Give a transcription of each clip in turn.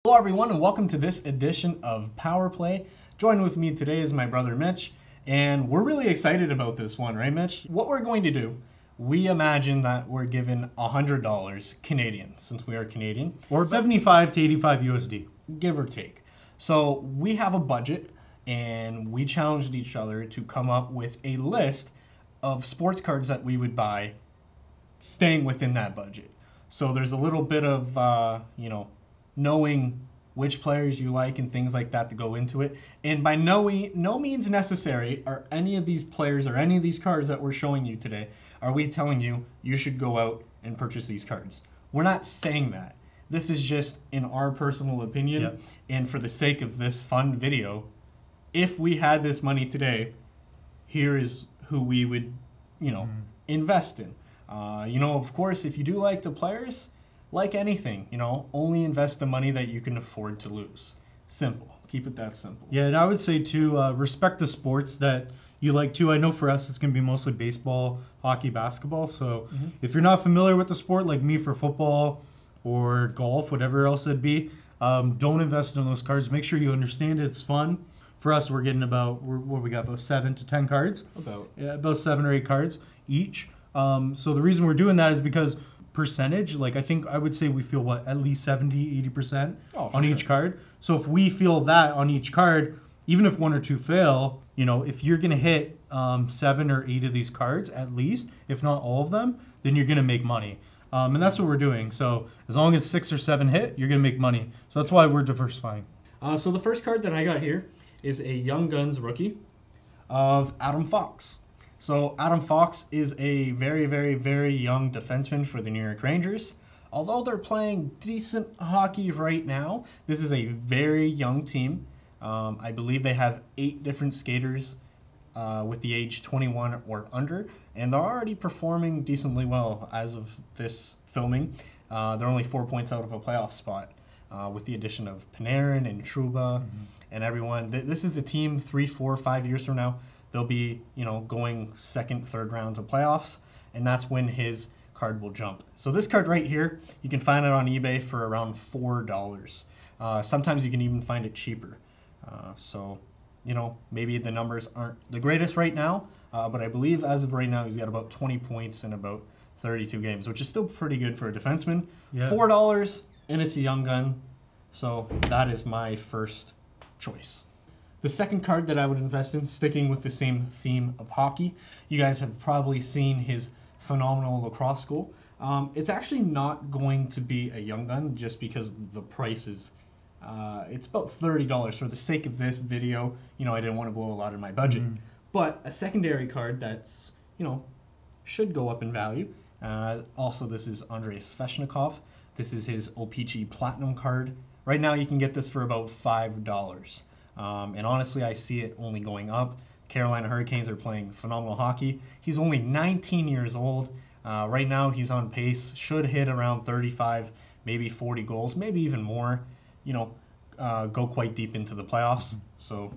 Hello everyone and welcome to this edition of Power Play. Joined with me today is my brother Mitch, and we're really excited about this one, right Mitch? What we're going to do, we imagine that we're given $100 Canadian, since we are Canadian. Or 75 to 85 USD. Give or take. So we have a budget and we challenged each other to come up with a list of sports cards that we would buy staying within that budget. So there's a little bit of, knowing which players you like and things like that to go into it. And by no means necessary are any of these players or any of these cards that we're showing you today, are we telling you you should go out and purchase these cards. We're not saying that. This is just in our personal opinion. Yep. And for the sake of this fun video, if we had this money today, here is who we would, invest in. Of course, if you do like the players, like anything, only invest the money that you can afford to lose. Simple. Keep it that simple. Yeah, and I would say too, respect the sports that you like too. I know for us it's going to be mostly baseball, hockey, basketball. So if you're not familiar with the sport, like me for football or golf, whatever else it'd be, don't invest in those cards. Make sure you understand it's fun. For us, we're getting about 7 to 10 cards. About 7 or 8 cards each. So the reason we're doing that is because percentage, I would say we feel at least 70-80% on each card. So if we feel that on each card, even if 1 or 2 fail, if you're gonna hit 7 or 8 of these cards at least, if not all of them, then you're gonna make money. And that's what we're doing. So as long as 6 or 7 hit, you're gonna make money. So that's why we're diversifying. So the first card that I got here is a Young Guns rookie of Adam Fox. So Adam Fox is a very, very, very young defenseman for the New York Rangers. Although they're playing decent hockey right now, this is a very young team. I believe they have 8 different skaters with the age 21 or under, and they're already performing decently well as of this filming. They're only 4 points out of a playoff spot with the addition of Panarin and Trouba and everyone. This is a team 3, 4, 5 years from now. They'll be, going second, third rounds of playoffs, and that's when his card will jump. So this card right here, you can find it on eBay for around $4. Sometimes you can even find it cheaper. Maybe the numbers aren't the greatest right now, but I believe as of right now, he's got about 20 points in about 32 games, which is still pretty good for a defenseman. Yeah. $4, and it's a young gun, so that is my first choice. The second card that I would invest in, sticking with the same theme of hockey, you guys have probably seen his phenomenal lacrosse goal. It's actually not going to be a young gun just because the price is, it's about $30. For the sake of this video, I didn't want to blow a lot of my budget. But a secondary card that's, should go up in value. Also, this is Andrei Svechnikov. This is his OPG Platinum card. Right now, you can get this for about $5. And honestly, I see it only going up. Carolina Hurricanes are playing phenomenal hockey. He's only 19 years old. Right now, he's on pace. Should hit around 35, maybe 40 goals, maybe even more. Go quite deep into the playoffs. So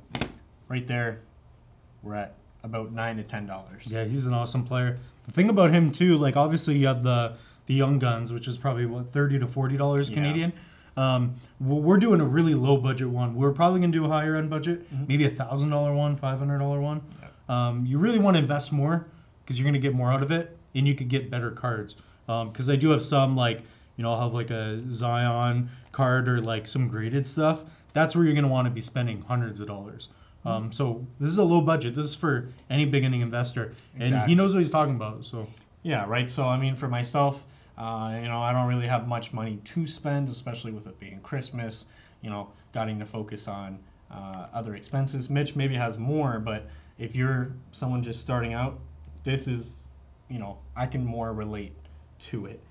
right there, we're at about $9 to $10. Yeah, he's an awesome player. The thing about him too, obviously you have the Young Guns, which is probably $30 to $40 Canadian. We're doing a really low budget one. We're probably gonna do a higher end budget, maybe $1,000 one, $500 one. You really want to invest more because you're gonna get more out of it, and you could get better cards. Because I do have some I'll have a Zion card or some graded stuff. That's where you're gonna want to be spending hundreds of dollars. So this is a low budget. This is for any beginning investor, and he knows what he's talking about. So yeah, right. So I mean, for myself. I don't really have much money to spend, especially with it being Christmas, getting to focus on other expenses. Mitch maybe has more, but if you're someone just starting out, this is, I can more relate to it.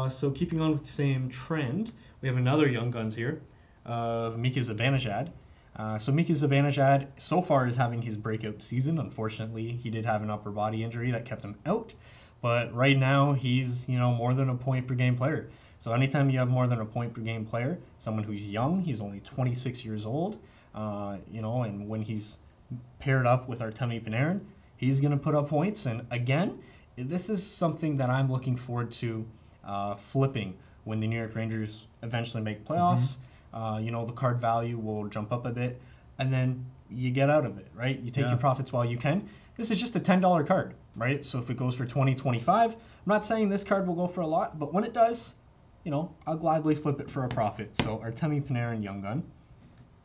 So keeping on with the same trend, we have another Young Guns here of Mika Zibanejad. So Mika Zibanejad so far is having his breakout season. Unfortunately, he did have an upper body injury that kept him out. But right now, he's, more than a point per game player. So anytime you have more than a point per game player, someone who's young, he's only 26 years old, and when he's paired up with Artemi Panarin, he's going to put up points. And again, this is something that I'm looking forward to flipping when the New York Rangers eventually make playoffs. the card value will jump up a bit, and then you get out of it, right? You take your profits while you can. This is just a $10 card, right? So if it goes for $20, $25, I'm not saying this card will go for a lot, but when it does, I'll gladly flip it for a profit. So Artemi Panarin Young Gun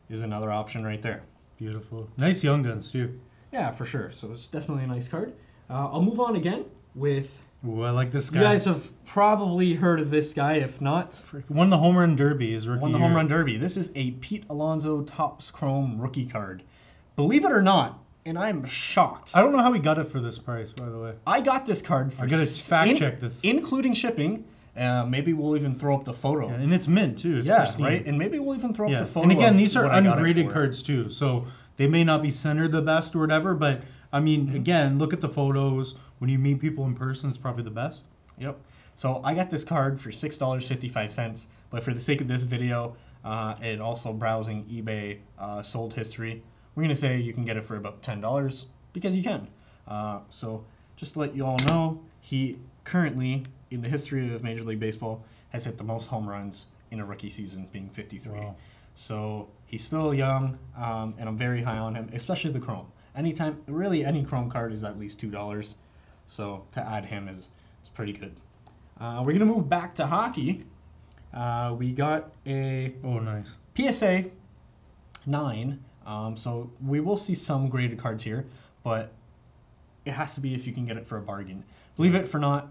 is another option right there. Beautiful. Nice Young Guns, too. Yeah, for sure. So it's definitely a nice card. I'll move on again with... Ooh, I like this guy. You guys have probably heard of this guy, if not... Won the Home Run Derby his rookie Won the Home Run Derby. This is a Pete Alonso Topps Chrome rookie card. Believe it or not, and I'm shocked. I don't know how he got it for this price, by the way. I got this card for... I gotta fact check this. Including shipping. Maybe we'll even throw up the photo. Yeah, and it's mint, too. It's pristine. Right? And maybe we'll even throw up the photo. And again, these are ungraded cards, too. So they may not be centered the best or whatever, but, I mean, again, look at the photos. When you meet people in person, it's probably the best. Yep. So I got this card for $6.55, but for the sake of this video and also browsing eBay sold history, we're going to say you can get it for about $10 because you can. So just to let you all know, he currently, in the history of Major League Baseball, has hit the most home runs in a rookie season, being 53. Wow. So he's still young, and I'm very high on him, especially the Chrome. Anytime, really any Chrome card is at least $2. So to add him is pretty good. We're going to move back to hockey. We got a nice PSA 9. So we will see some graded cards here, but it has to be if you can get it for a bargain. Believe it or not,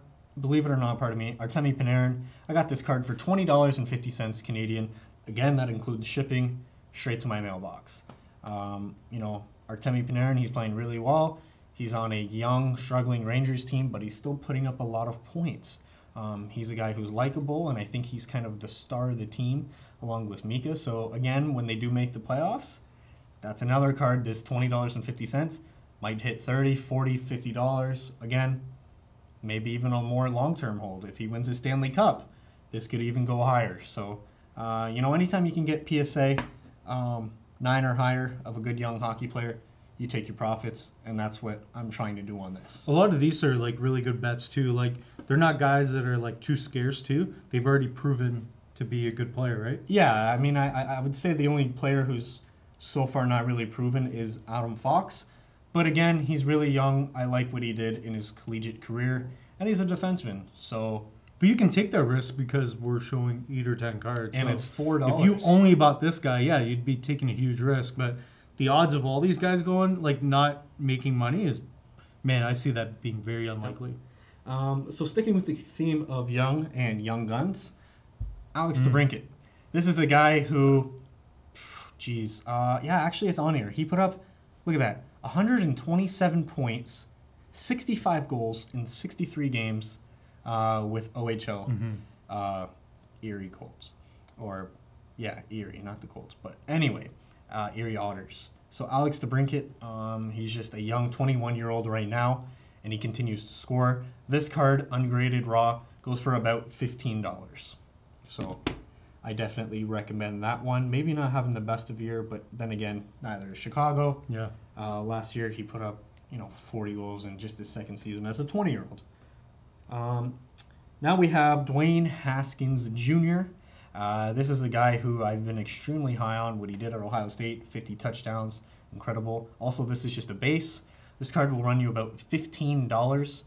pardon me, Artemi Panarin. I got this card for $20.50 Canadian. Again, that includes shipping straight to my mailbox. Artemi Panarin, he's playing really well. He's on a young, struggling Rangers team, but he's still putting up a lot of points. He's a guy who's likable, and I think he's kind of the star of the team, along with Mika. So, again, when they do make the playoffs, that's another card. This $20.50 might hit $30, $40, $50. Again, maybe even a more long-term hold. If he wins the Stanley Cup, this could even go higher. So, anytime you can get PSA 9 or higher of a good young hockey player, you take your profits, and that's what I'm trying to do on this. A lot of these are like really good bets too. Like they're not guys that are like too scarce too. They've already proven to be a good player, right? Yeah, I mean, I would say the only player who's so far not really proven is Adam Fox. But again, he's really young. I like what he did in his collegiate career, and he's a defenseman. So, but you can take that risk because we're showing 8 or 10 cards, and so it's $4. If you only bought this guy, yeah, you'd be taking a huge risk, but the odds of all these guys going, like, not making money is, man, I see that being very unlikely. So sticking with the theme of young and young guns, Alex DeBrincat. This is a guy who, actually it's on here. He put up, look at that, 127 points, 65 goals in 63 games with OHL Erie Colts. Erie, not the Colts. But anyway, Erie Otters. So Alex DeBrincat, he's just a young 21-year-old right now, and he continues to score. This card, ungraded raw, goes for about $15. So I definitely recommend that one. Maybe not having the best of year, but then again, neither is Chicago. Yeah. Last year he put up 40 goals in just his second season as a 20-year-old. Now we have Dwayne Haskins Jr. This is a guy who I've been extremely high on. What he did at Ohio State, 50 touchdowns, incredible. Also, this is just a base. This card will run you about $15.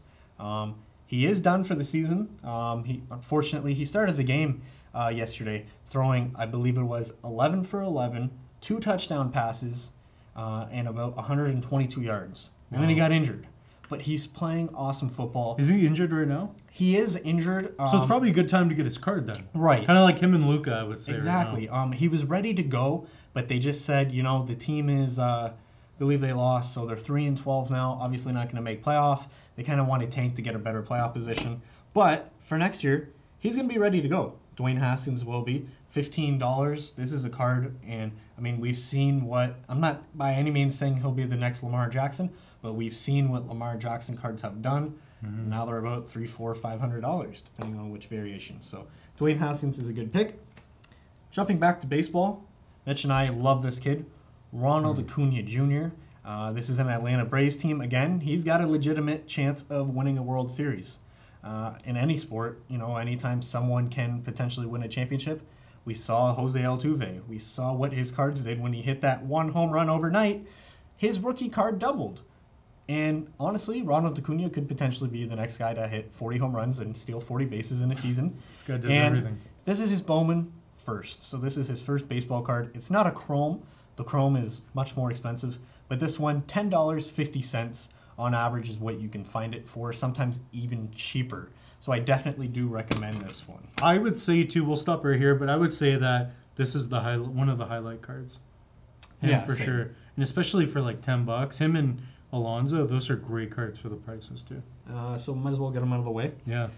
He is done for the season. Unfortunately, he started the game yesterday throwing, I believe it was 11 for 11, 2 touchdown passes, and about 122 yards. And then he got injured. But he's playing awesome football. Is he injured right now? He is injured. So it's probably a good time to get his card then. Right. Kind of like him and Luka, I would say. Exactly. Right now. He was ready to go, but they just said, the team is, I believe they lost, so they're 3-12 now. Obviously not going to make playoff. They kind of want to tank to get a better playoff position. But for next year, he's going to be ready to go. Dwayne Haskins will be. $15. This is a card, and I mean, we've seen what, I'm not by any means saying he'll be the next Lamar Jackson, but we've seen what Lamar Jackson cards have done. Now they're about $300, $400, $500, depending on which variation. So Dwayne Haskins is a good pick. Jumping back to baseball, Mitch and I love this kid, Ronald Acuna Jr. This is an Atlanta Braves team. Again, he's got a legitimate chance of winning a World Series. In any sport, anytime someone can potentially win a championship, We saw Jose Altuve. We saw what his cards did when he hit that 1 home run overnight. His rookie card doubled. And honestly, Ronald Acuna could potentially be the next guy to hit 40 home runs and steal 40 bases in a season. This guy does everything. This is his Bowman first. So this is his first baseball card. It's not a chrome. The chrome is much more expensive. But this one, $10.50 on average is what you can find it for, sometimes even cheaper. So I definitely do recommend this one. I would say, too, we'll stop right here, but I would say that this is the one of the highlight cards. Yeah, for sure. And especially for like $10. Him and Alonso, those are great cards for the prices, too. So might as well get them out of the way. Yeah.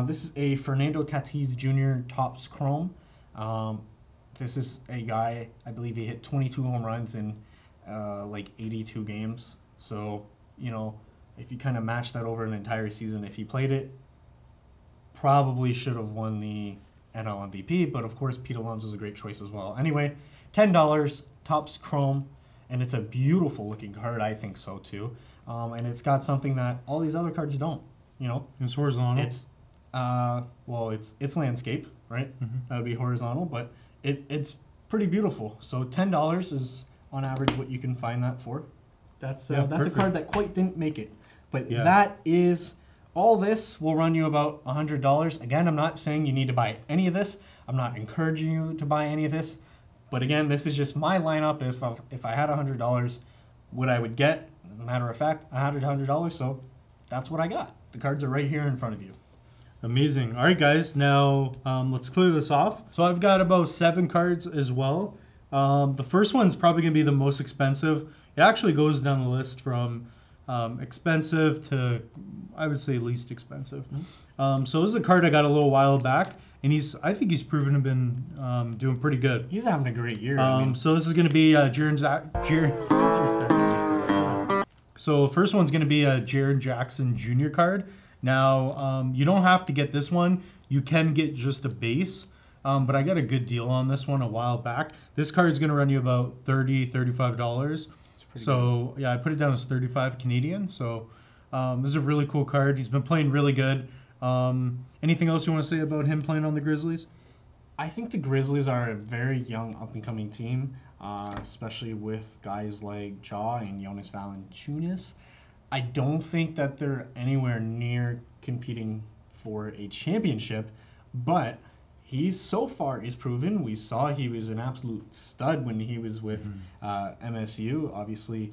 This is a Fernando Tatis Jr. Topps Chrome. This is a guy, I believe he hit 22 home runs in like 82 games. So, you know, if you kind of match that over an entire season, if he played it, probably should have won the NL MVP. But, of course, Pete Alonso is a great choice as well. Anyway, $10, Topps Chrome. And it's a beautiful looking card, I think so too. And it's got something that all these other cards don't, you know. It's horizontal. It's it's landscape, right? Mm-hmm. That would be horizontal, but it's pretty beautiful. So $10 is on average what you can find that for. That's a card that quite didn't make it. But that is all. This will run you about $100. Again, I'm not saying you need to buy any of this. I'm not encouraging you to buy any of this. But again, this is just my lineup. If I had $100, what I would get. Matter of fact, I had $100, so that's what I got. The cards are right here in front of you. Amazing. All right, guys. Now let's clear this off. So I've got about 7 cards as well. The first one's probably going to be the most expensive. It actually goes down the list from expensive to, I would say, least expensive. Mm-hmm. So this is a card I got a little while back. And I think he's proven to have been doing pretty good. He's having a great year. So this is going to be So the first one's going to be a Jaron Jackson Jr. card. Now, you don't have to get this one. You can get just a base. But I got a good deal on this one a while back. This card is going to run you about $30, $35. So good. Yeah, I put it down as 35 Canadian. So this is a really cool card. He's been playing really good. Anything else you want to say about him playing on the Grizzlies? I think the Grizzlies are a very young, up-and-coming team, especially with guys like Ja and Jonas Valanciunas. I don't think that they're anywhere near competing for a championship, but he's so far is proven. We saw he was an absolute stud when he was with MSU. Obviously,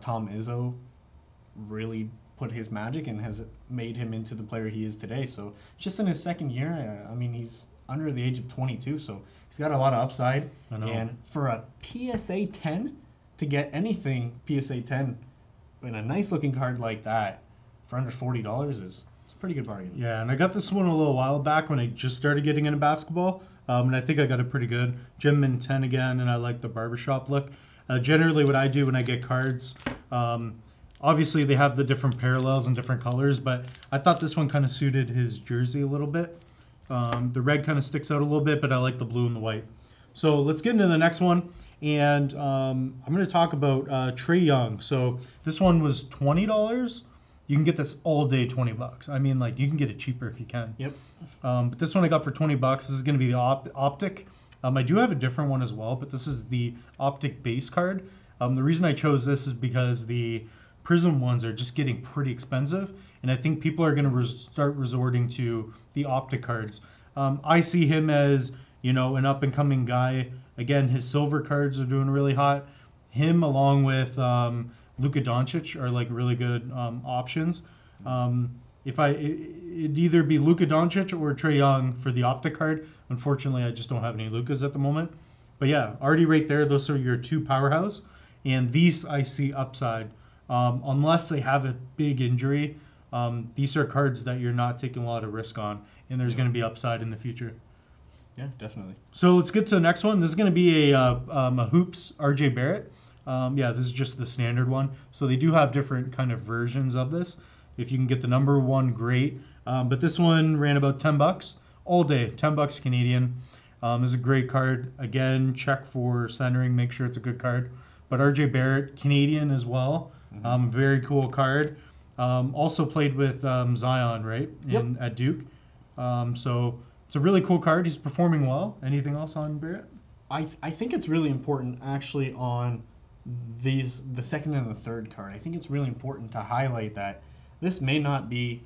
Tom Izzo really put his magic and has made him into the player he is today. So just in his second year, I mean, he's under the age of 22, so he's got a lot of upside. And for a PSA 10, to get anything PSA 10 in a nice looking card like that for under $40 it's a pretty good bargain. Yeah, and I got this one a little while back when I just started getting into basketball, and I think I got it pretty good. Gem in 10 again, and I like the barbershop look. Generally what I do when I get cards, obviously, they have the different parallels and different colors, but I thought this one kind of suited his jersey a little bit. The red kind of sticks out a little bit, but I like the blue and the white. So let's get into the next one. And I'm going to talk about Trae Young. So this one was $20. You can get this all day, $20. I mean, like, you can get it cheaper if you can. Yep. But this one I got for $20. This is going to be the Optic. I do have a different one as well, but this is the Optic base card. The reason I chose this is because the Prism ones are just getting pretty expensive, and I think people are going to start resorting to the Optic cards. I see him as, you know, an up-and-coming guy. Again, his silver cards are doing really hot. Him along with Luka Doncic are like really good options. It'd either be Luka Doncic or Trae Young for the Optic card. Unfortunately, I just don't have any Lukas at the moment. But yeah, already right there, those are your 2 powerhouse, and these I see upside. Unless they have a big injury, these are cards that you're not taking a lot of risk on, and there's going to be upside in the future. Yeah, definitely. So let's get to the next one. This is going to be a Hoops RJ Barrett. Yeah, this is just the standard one. So they do have different kind of versions of this. If you can get the number one, great. But this one ran about $10 all day, $10 Canadian. Is a great card. Again, check for centering, make sure it's a good card. But RJ Barrett, Canadian as well. Very cool card. Also played with Zion, right? At Duke. So it's a really cool card. He's performing well. Anything else on Barrett? I think it's really important actually on the second and the third card. I think it's really important to highlight that this may not be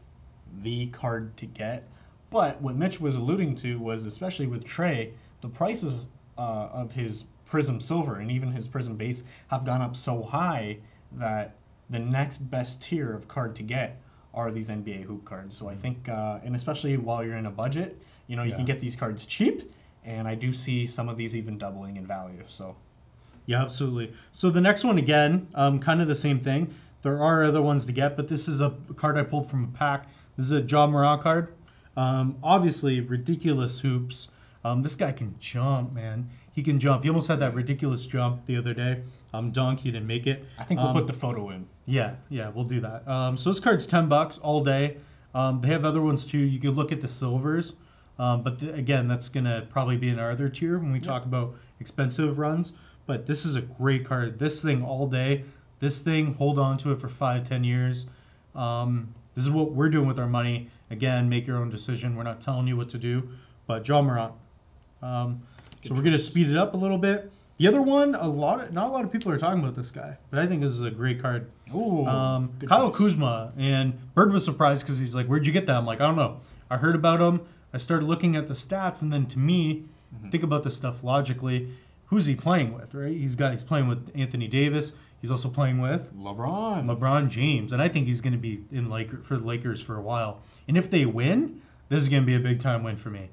the card to get, but what Mitch was alluding to was, especially with Trey, the prices of his Prism Silver and even his Prism Base have gone up so high that the next best tier of card to get are these NBA hoop cards. So I think, and especially while you're in a budget, you can get these cards cheap, and I do see some of these even doubling in value. So, yeah, absolutely. So the next one, again, kind of the same thing. There are other ones to get, but this is a card I pulled from a pack. This is a Ja Morant card. Obviously, ridiculous hoops. This guy can jump, man. He can jump. He almost had that ridiculous jump the other day. Dunk, he didn't make it. I think we'll put the photo in. Yeah, we'll do that. So this card's $10 all day. They have other ones too. You could look at the silvers. But again, that's going to probably be in our other tier when we talk about expensive runs. But this is a great card. This thing all day. This thing, hold on to it for 5-10 years. This is what we're doing with our money. Again, make your own decision. We're not telling you what to do. But Ja Morant. So we're going to speed it up a little bit. The other one, not a lot of people are talking about this guy, but I think this is a great card. Ooh, Kyle Kuzma. And Bird was surprised because he's like, "Where'd you get that?" I'm like, "I don't know. I heard about him. I started looking at the stats, and then to me, think about this stuff logically. Who's he playing with, right? He's playing with Anthony Davis. He's also playing with LeBron James, and I think he's going to be for the Lakers for a while. And if they win, this is going to be a big time win for me.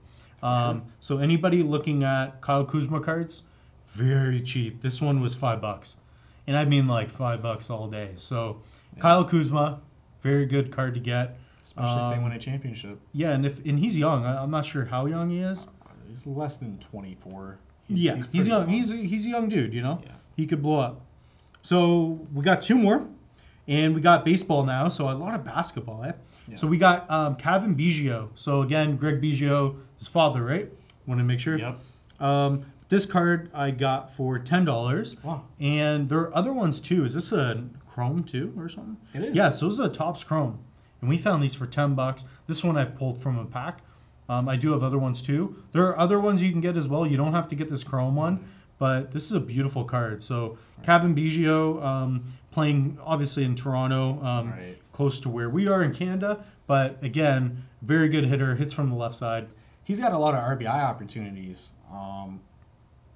So anybody looking at Kyle Kuzma cards, very cheap. This one was $5, and I mean like $5 all day. So Kyle Kuzma, very good card to get. Especially if they win a championship. Yeah, and he's young. I'm not sure how young he is. He's less than 24. He's young. He's a young dude. Yeah. He could blow up. So we got two more, and we got baseball now. So a lot of basketball. Yeah. So we got Kevin Biggio. So again, Greg Biggio, his father, right? Want to make sure. Yep. This card I got for $10. Wow. And there are other ones too. Is this a chrome too or something? It is. Yeah. So this is a Topps chrome. And we found these for $10. This one I pulled from a pack. I do have other ones too. There are other ones you can get as well. You don't have to get this chrome one, but this is a beautiful card. So Kevin Biggio playing obviously in Toronto, close to where we are in Canada. But again, very good hitter, hits from the left side. He's got a lot of RBI opportunities.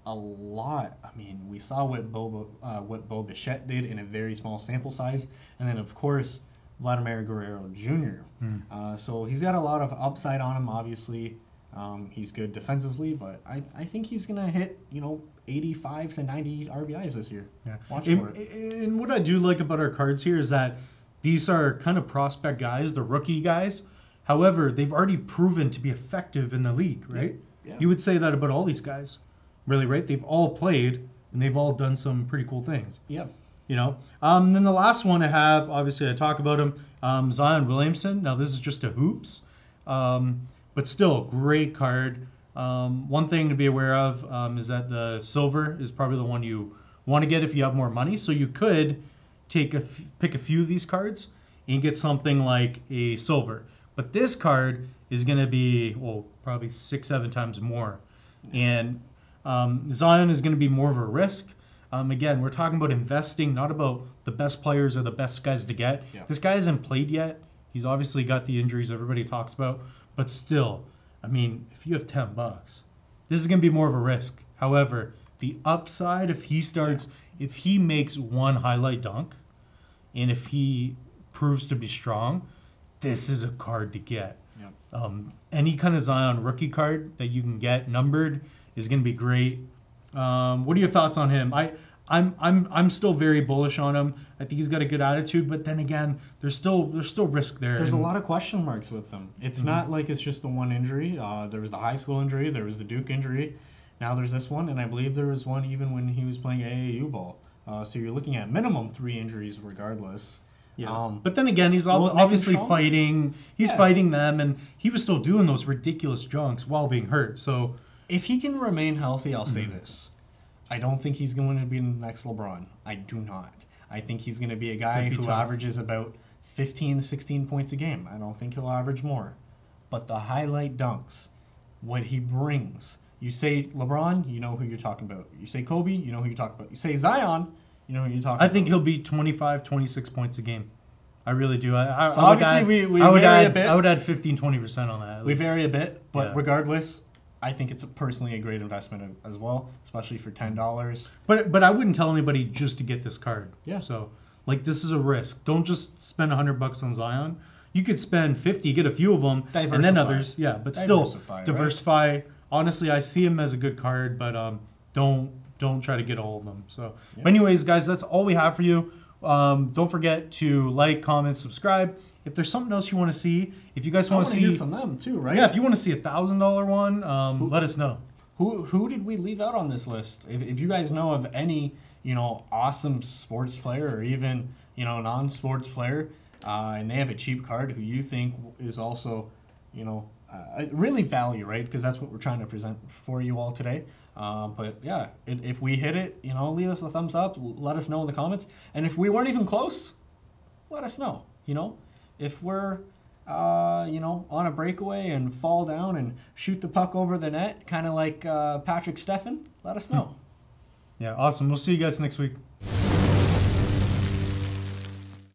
A lot. I mean, we saw what Bo Bichette did in a very small sample size. And then, of course, Vladimir Guerrero Jr. So he's got a lot of upside on him, obviously. He's good defensively, but I think he's going to hit, 85 to 90 RBIs this year. Yeah. Watch for it. And what I do like about our cards here is that these are kind of prospect guys, the rookie guys. However, they've already proven to be effective in the league, right? Yeah. You would say that about all these guys, really, right? They've all played, and they've all done some pretty cool things. Yeah. And then the last one I have, obviously I talk about him, Zion Williamson. Now this is just a hoops, but still great card. One thing to be aware of is that the silver is probably the one you want to get if you have more money. So you could pick a few of these cards and get something like a silver. But this card is going to be, probably 6-7 times more. And Zion is going to be more of a risk. Again, we're talking about investing, not about the best players or the best guys to get. Yeah. This guy hasn't played yet. He's obviously got the injuries everybody talks about. But still, I mean, if you have $10, this is going to be more of a risk. However, the upside, if he makes one highlight dunk, and if he proves to be strong, this is a card to get. Yeah. Any kind of Zion rookie card that you can get numbered is going to be great. What are your thoughts on him? I'm still very bullish on him. I think he's got a good attitude, but then again, there's still risk there. There's a lot of question marks with him. It's not like it's just the one injury. There was the high school injury, there was the Duke injury. Now there's this one, and I believe there was one even when he was playing AAU ball. So you're looking at minimum 3 injuries regardless. Yeah. But then again, he's obviously fighting. He's fighting them, and he was still doing those ridiculous junks while being hurt. So if he can remain healthy, I'll say this. I don't think he's going to be the next LeBron. I do not. I think he's going to be a guy who averages about 15, 16 points a game. I don't think he'll average more. But the highlight dunks, what he brings. You say LeBron, you know who you're talking about. You say Kobe, you know who you're talking about. You say Zion, you know who you're talking about. I think he'll be 25, 26 points a game. I really do. I would add 15, 20% on that. We vary a bit, but regardless, I think it's personally a great investment as well, especially for $10. But I wouldn't tell anybody just to get this card. Yeah. So, like, this is a risk. Don't just spend $100 on Zion. You could spend 50, get a few of them, and then others. Yeah, but still diversify. Right? Honestly, I see him as a good card, but don't try to get all of them. So, but anyways, guys, that's all we have for you. Don't forget to like, comment, subscribe. If there's something else you want to see, if you guys want to see hear from them too, right? Yeah, if you want to see $1,000 one, let us know. Who did we leave out on this list? If you guys know of any, awesome sports player or even, non-sports player, and they have a cheap card who you think is also, really value, right? Because that's what we're trying to present for you all today. But yeah, if we hit it, leave us a thumbs up. Let us know in the comments. And if we weren't even close, let us know. If we're, on a breakaway and fall down and shoot the puck over the net, kind of like Patrick Steffen, let us know. Yeah, awesome. We'll see you guys next week.